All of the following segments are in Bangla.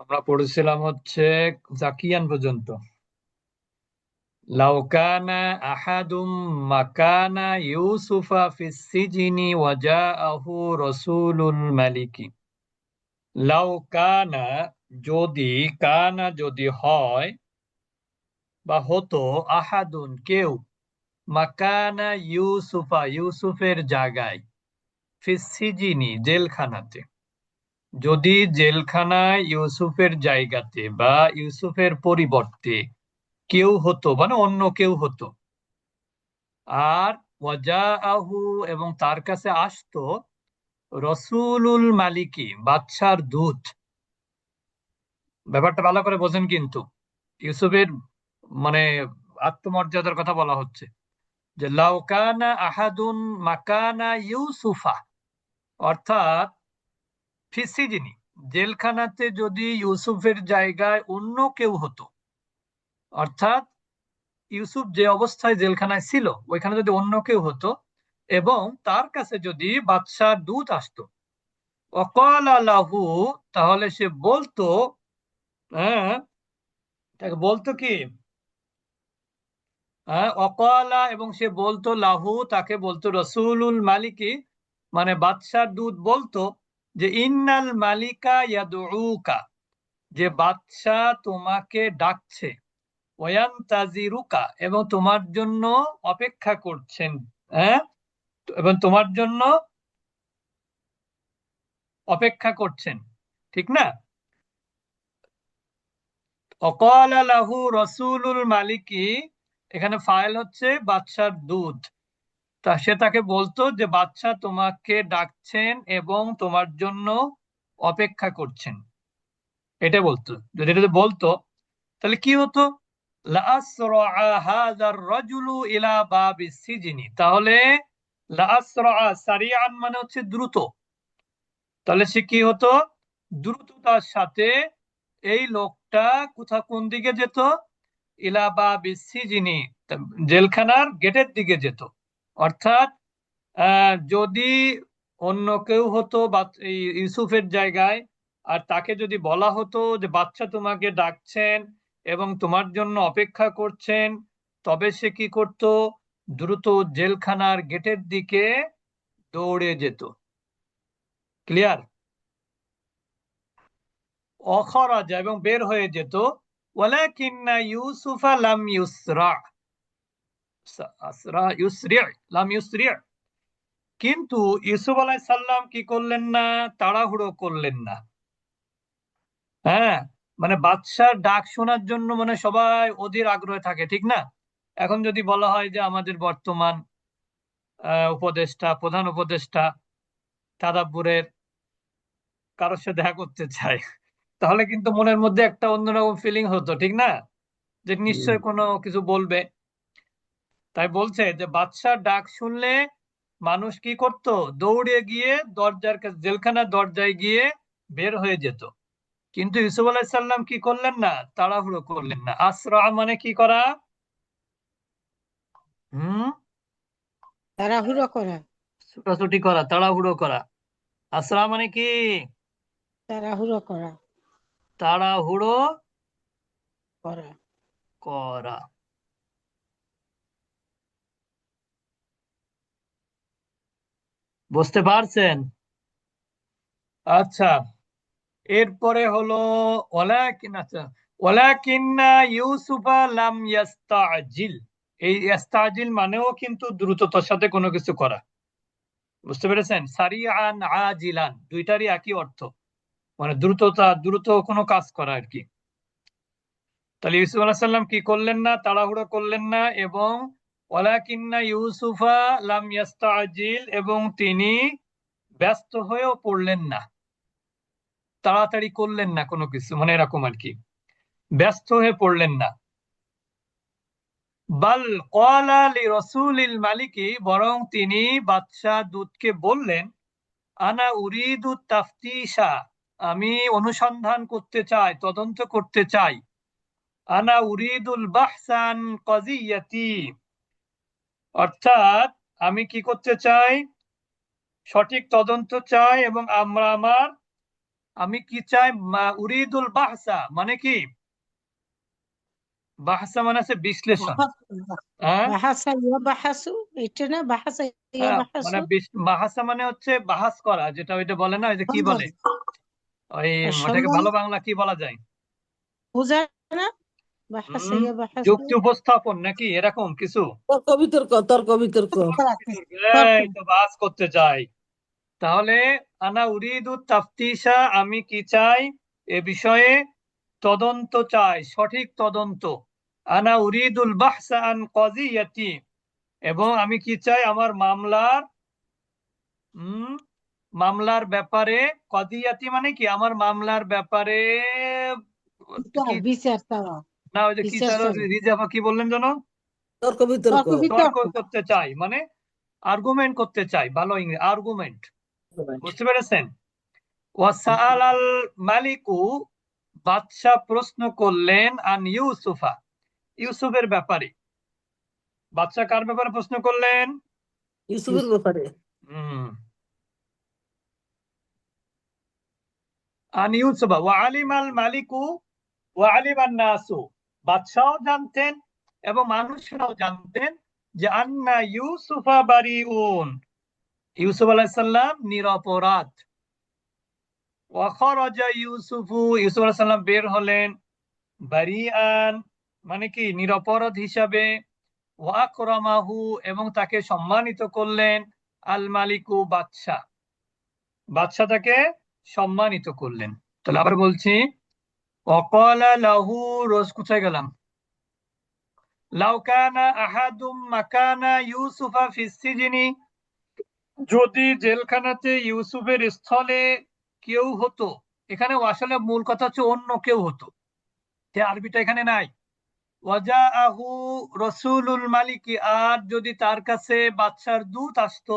আমরা পড়েছিলাম হচ্ছে জাকিয়ান পর্যন্ত। লাউ কানা আহাদুম মাকানা ইউসুফা ফিস সিজিনি ওয়া জাআহু রাসূলুল মালিকি। লাউ কানা, যদি, কানা যদি হয় বা হতো, আহাদুন কেউ, মাকানা ইউসুফা ইউসুফের জায়গায়, ফিস সিজিনি জেলখানাতে, যদি জেলখানায় ইউসুফের জায়গাতে বা ইউসুফের পরিবর্তে কেউ হতো, মানে অন্য কেউ হতো, আর ওয়াজাআহু এবং তার কাছে আসতো রসুলুল মালিকি বাদশার দূত। ব্যাপারটা ভালো করে বোঝেন কিন্তু, ইউসুফের মানে আত্মমর্যাদার কথা বলা হচ্ছে, যে লাউকানা আহাদুন মাকানা ইউসুফা, অর্থাৎ ফিসিজিনি জেলখানাতে যদি ইউসুফের জায়গায় অন্য কেউ হতো, অর্থাৎ ইউসুফ যে অবস্থায় জেলখানায় ছিল ওইখানে যদি অন্য কেউ হতো এবং তার কাছে যদি বাদশার দূত আসতো, অকাল লাহু, তাহলে সে বলতো, হ্যাঁ, তাকে বলতো কি, হ্যাঁ, অকালা, এবং সে বলতো লাহু, তাকে বলতো রসুলুল মালিকি, মানে বাদশার দূত বলতো যে ইন্নাল মালিকা ইয়াদউকা, যে বাদশাহ তোমাকে ডাকছে, ওয়ান্তাজিরুকা, এবং তোমার জন্য অপেক্ষা করছেন, হ্যাঁ, এবং তোমার জন্য অপেক্ষা করছেন, ঠিক না? অকাল লাহু রসুলুল মালিকি, এখানে ফাইল হচ্ছে বাদশার দূত, তা সে তাকে বলতো যে বাদশাহ তোমাকে ডাকছেন এবং তোমার জন্য অপেক্ষা করছেন, এটা বলতো। যদি এটা বলতো তাহলে কি হতো, লাআসরাআ হাযার রাজুলু ইলা বাবিস সিজনি, তাহলে লাআসরাআ, সারিআন মানে হচ্ছে দ্রুত, তাহলে সে কি হতো, দ্রুততার সাথে এই লোকটা কোন দিকে যেত, ইলা বাবিস সিজনি, জেলখানার গেটের দিকে যেত। অর্থাৎ যদি অন্য কেউ হতো বা এই ইউসুফের জায়গায়, আর তাকে যদি বলা হতো যে বাচ্চা তোমাকে ডাকছেন এবং তোমার জন্য অপেক্ষা করছেন, তবে সে কি করত, দ্রুত জেলখানার গেটের দিকে দৌড়ে যেত। ক্লিয়ার? অখরাজা, এবং বের হয়ে যেত। ওয়ালাকিন্না ইউসুফা লাম ইউসরা, আসরা ইউসরি, লাম ইউসরি, কিন্তু ইউসুফ আলাইহিস সালাম কি করলেন না, তাড়াহুড়ো করলেন না। হ্যাঁ, মানে বাদশার ডাক শোনার জন্য মানে সবাই অধীর আগ্রহে থাকে, ঠিক না? এখন যদি বলা হয় যে আমাদের বর্তমান উপদেষ্টা, প্রধান উপদেষ্টা তাদাব্বুরের কারোর সাথে দেখা করতে চায়, তাহলে কিন্তু মনের মধ্যে একটা অন্যরকম ফিলিং হতো, ঠিক না? যে হুম। নিশ্চয় কোনো কিছু বলবে। তাই বলছে যে বাদশার ডাক শুনলে মানুষ কি করত, দৌড়ে গিয়ে দরজার কাছে, জেলখানার দরজায় গিয়ে বের হয়ে যেত। কিন্তু ইউসুফ আলাইহিস সালাম কি করলেন না, তাড়াহুড়ো করলেন না। আসরা মানে কি করা, হুম, তাড়াহুড়ো করা। ছোটাছুটি করা, তাড়াহুড়ো করা। আসরা মানে কি, তাড়াহুড়ো করা। তাড়াহুড়ো করা। করা। বুঝতে পারছেন? আচ্ছা, এরপরে হলো ওয়ালাকিন, আচ্ছা, ওয়ালাকিন্না ইউসুফা লাম ইয়াস্তাজিল, এই ইয়াস্তাজিল মানেও কিন্তু দ্রুততার সাথে কোনো কিছু করা। বুঝতে পেরেছেন? সারিআন আজিলান দুইটারই একই অর্থ, মানে দ্রুততা, দ্রুত কোনো কাজ করা আর কি। তাহলে ইউসুফ আলাইহিস সালাম কি করলেন না, তাড়াহুড়ো করলেন না, এবং ওয়ালাকিন্না ইউসুফা লাম ইয়াস্তাজিল, এবং তিনি ব্যস্ত হয়েও পড়লেন না, তাড়াতাড়ি করলেন না কোনো কিছু, মানে এরকম আর কি, ব্যস্ত হয়ে পড়লেন না। বাল ক্বালা লিরাসূলিল মালিকি, বরং তিনি বাদশাহ দূতকে বললেন, আনা উরিদু তাফতিশা, আমি অনুসন্ধান করতে চাই, তদন্ত করতে চাই। আনা উরিদুল বাহসান কাজিয়াতি, অর্থাৎ আমি কি করতে চাই, সঠিক তদন্ত চাই এবং আমি কি চাই, উরিদুল বাহসা মানে কি, বাহসা মানে আছে বিশ্লেষণ। হ্যাঁ, বাহাসা ইয়া বাহাসু, এটা না বাহাসা ইয়া হ্যাঁ, মানে বাহাসু। বাহাসা মানে হচ্ছে বাহাস করা, যেটা ওইটা বলে না, ওই যে কি সন্ধান, বলে, ওই ওটাকে সন্ধান ভালো বাংলা কি বলা যায়? বোঝা না, বাহাসা হম ইয়া বাহাসু। যুক্তি উপস্থাপন নাকি এরকম কিছু? তর্ক বিতর্ক, তর্ক বিতর্ক। তর্ক। এই তো বাস করতে চাই। তাহলে আনা উরিদু তাফতিশা, আমি কি চাই, এ বিষয়ে তদন্ত চাই, সঠিক তদন্ত। আনা উরিদুল বাহসা আন কাযিয়াতি, এবং আমি কি চাই, আমার উম মামলার ব্যাপারে, কাযিয়াতি মানে কি, আমার মামলার ব্যাপারে বিচার কি, বিচার চাওয়া, না ওই যে কি বিচার চাই, চাওয়া, রিজাভা কি বললেন যেন, তর্ক বিতর্ক। তর্ক তর্ক বিতর্ক। করতে চাই, মানে আর্গুমেন্ট করতে চাই, ভালো ইংরেজি আর্গুমেন্ট, বুঝতে পেরেছেন? ওয়াসাআল আল মালিকু, বাদশাহ প্রশ্ন করলেন, আন ইউসুফা, ইউসুফের ব্যাপারে। বাদশাহ কার ব্যাপারে প্রশ্ন করলেন? ইউসুফের ব্যাপারে। হুম আন ইউসুফা ওয়া আলিমাল মালিকু ওয়া আলিমান নাসু, বাদশাও জানতেন এবং মানুষরাও জানতেন যে আন্না ইউসুফা বারিউন, ইউসুফ আলাইহিস সালাম নিরপরাধ। ওয়া খরাজা ইউসুফু, ইউসুফ আলাইহিস সালাম বের হলেন, বারিআন মানে কি, নিরপরাধ হিসাবে। ওয়া আকরামাহু, এবং তাকে সম্মানিত করলেন, আল মালিকু, বাদশাহ, বাদশাহ তাকে সম্মানিত করলেন। তাহলে আবার বলছি, ওয়াকালা লাহু, রোজ কোথায় গেলাম, লাউ কানা আহাদুম মাকানা ইউসুফা ফিস সিজনি, যদি জেলখানাতে ইউসুফের স্থলে কেউ হতো, এখানে আসলে মূল কথা হচ্ছে অন্য কেউ হতো, সে আরবিটা এখানে নাই। ওয়াজাআহু রসুলুল মালিকি, আর যদি তার কাছে বাদশার দূত আসতো,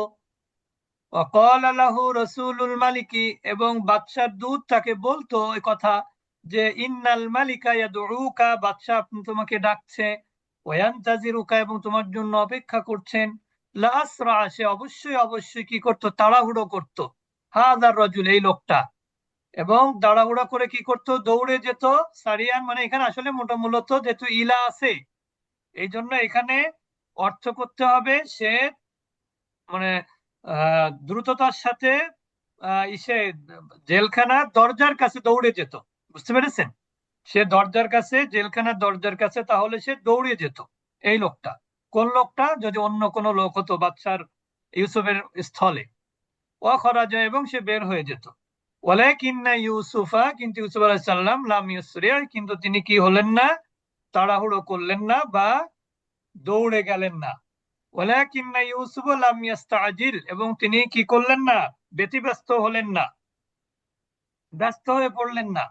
ওয়াকালা লাহু রসুলুল মালিকি, এবং বাদশার দূত তাকে বলতো এই কথা, যে ইন্নাল মালিকা ইয়াদউকা, বাদশাহ আপনি তোমাকে ডাকছে, ওয়ায়ান্তাজিরুকা, এবং তোমার জন্য অপেক্ষা করছেন, লা আসরা, সে অবশ্যই অবশ্যই কি করতো, তাড়াহুড়ো করতো, হাযার রাজুল, এই লোকটা, এবং তাড়াহুড়া করে কি করতো, দৌড়ে যেত। সারিয়ান মানে এখানে আসলে মূলত যেহেতু ইলা আছে, এই জন্য এখানে অর্থ করতে হবে সে, মানে দ্রুততার সাথে ইসে জেলখানার দরজার কাছে দৌড়ে যেত, বুঝতে পেরেছেন? সে দরজার কাছে, জেলখানার দরজার কাছে, তাহলে সে দৌড়ে যেত। এই লোকটা, কোন লোকটা, যদি অন্য কোনো লোক হতো বাদশার, ইউসুফের স্থলে, ও খরাজা, এবং সে বের হয়ে যেত। ওয়ালাকিন্না ইউসুফা, কিন্তু ইউসুফ আলাইহিস সালাম, লাম ইউসরি, কিন্তু তিনি কি হলেন না, তাড়াহুড়ো করলেন না বা দৌড়ে গেলেন না। ওয়ালাকিন্না ইউসুফ লাম ইয়াস্তাজিল, এবং তিনি কি করলেন না, ব্যতিব্যস্ত হলেন না, ব্যস্ত হয়ে পড়লেন না।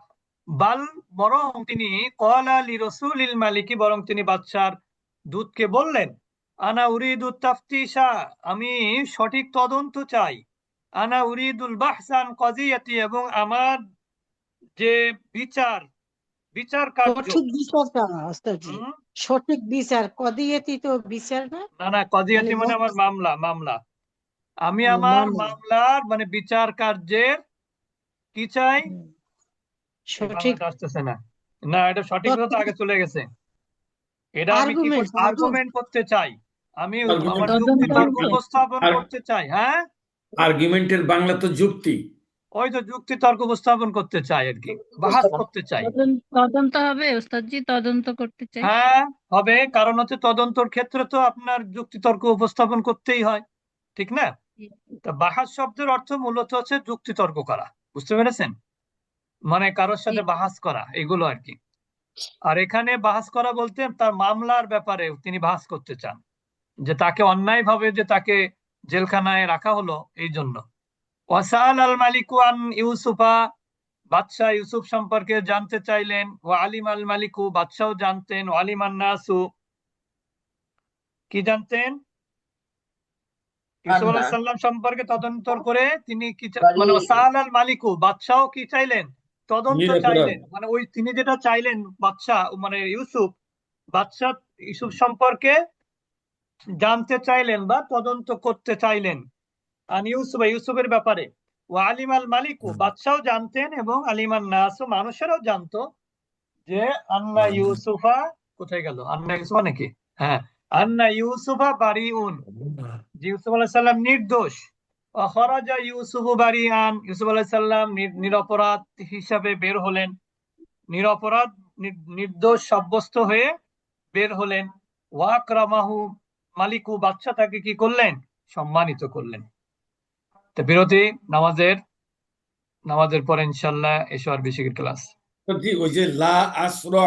বাল, বরং তিনি, ক্বালা লিরাসূলিল মালিকি, বরং তিনি বাদশার দূতকে বললেন, আনা উরিদু তাফতিশা, আমি সঠিক তদন্ত চাই, আনা উরিদুল বাহসান কাযিয়াতি, এবং আমার যে বিচার, বিচার কার্য। সঠিক বিচার চাওয়া ওস্তাদজি, হুম সঠিক বিচার, কদিয়েতি তো বিচার না, না না, মানে কাযিয়াতি মানে আমার মামলা, মামলা, আমি আমার মামলা। মামলার মানে বিচার কার্যের কি চাই, হুম, এই সঠিক বাংলাটা আসতেছে না, না এটা সঠিকতা তো তথ্য, আগে চলে গেছে। এটা আমি কি আর্গুমেন্ট, করতে, আর্গুমেন্ট করতে চাই, আমি আমার আর্গুমেন্ট, যুক্তি তদন্ত তর্ক করতে। উপস্থাপন আর করতে চাই। হ্যাঁ, আর্গুমেন্টের বাংলা তো যুক্তি। ওই তো যুক্তি তর্ক উপস্থাপন করতে চাই আর কি, বাহাস করতে চাই। তদন্ত হবে ওস্তাদজি, তদন্ত করতে চাই। হ্যাঁ, হবে, কারণ হচ্ছে তদন্তর ক্ষেত্রে তো আপনার যুক্তি তর্ক উপস্থাপন করতেই হয়, ঠিক না? তা বাহাস শব্দের অর্থ মূলত হচ্ছে যুক্তি তর্ক করা, বুঝতে পেরেছেন? মানে কারোর জি। সাথে বাহাস করা, এগুলো আর কি। আর এখানে বাহাস করা বলতে তার মামলার ব্যাপারে তিনি বাহাস করতে চান, যে তাকে অন্যায়ভাবে যে তাকে জেলখানায় রাখা হলো, এই জন্য। ওয়াসাল আল মালিকু আন ইউসুফা, বাদশাহ ইউসুফ সম্পর্কে জানতে চাইলেন। ও আলিম আল মালিকু, বাদশাহ জানতেন। ও আলিম আন নাসু, কি জানতেন, ইউসুফ আলাইহিস সালাম সম্পর্কে তদন্ত করে তিনি কি মানে ওয়াসাল আল মালিকু, বাদশাহ কি চাইলেন, তদন্ত নিরপরাধ। চাইলেন, মানে ওই তিনি যেটা চাইলেন, বাদশাহ মানে ইউসুফ, বাদশাহ ইউসুফ সম্পর্কে জানতে চাইলেন বা তদন্ত করতে চাইলেন। আন ইউসুফের ব্যাপারে, ও আলিমাল মালিকু, বাদশাও জানতেন এবং আলিমান নাসু, মানুষেরাও জানতো যে আন্না ইউসুফা, কোথায় গেল আন্না ইউসুফা নাকি, হ্যাঁ, আন্না ইউসুফা বারিউন, যে ইউসুফ আলাইহিস সালাম নির্দোষ। খরাজা ইউসুফ বারিআন, ইউসুফ আলাইহিস সালাম নিরপরাধ হিসাবে বের হলেন, নিরপরাধ নির্দোষ সাব্যস্ত হয়ে বের হলেন। ওয়াকরামাহু মালিকু, বাদশা তাকে কি করলেন, সম্মানিত করলেন। তো বিরতি, নামাজের পরে ইনশাল্লাহ এসো আর বেশি ক্লাস। জি, ওই যে লা আসরা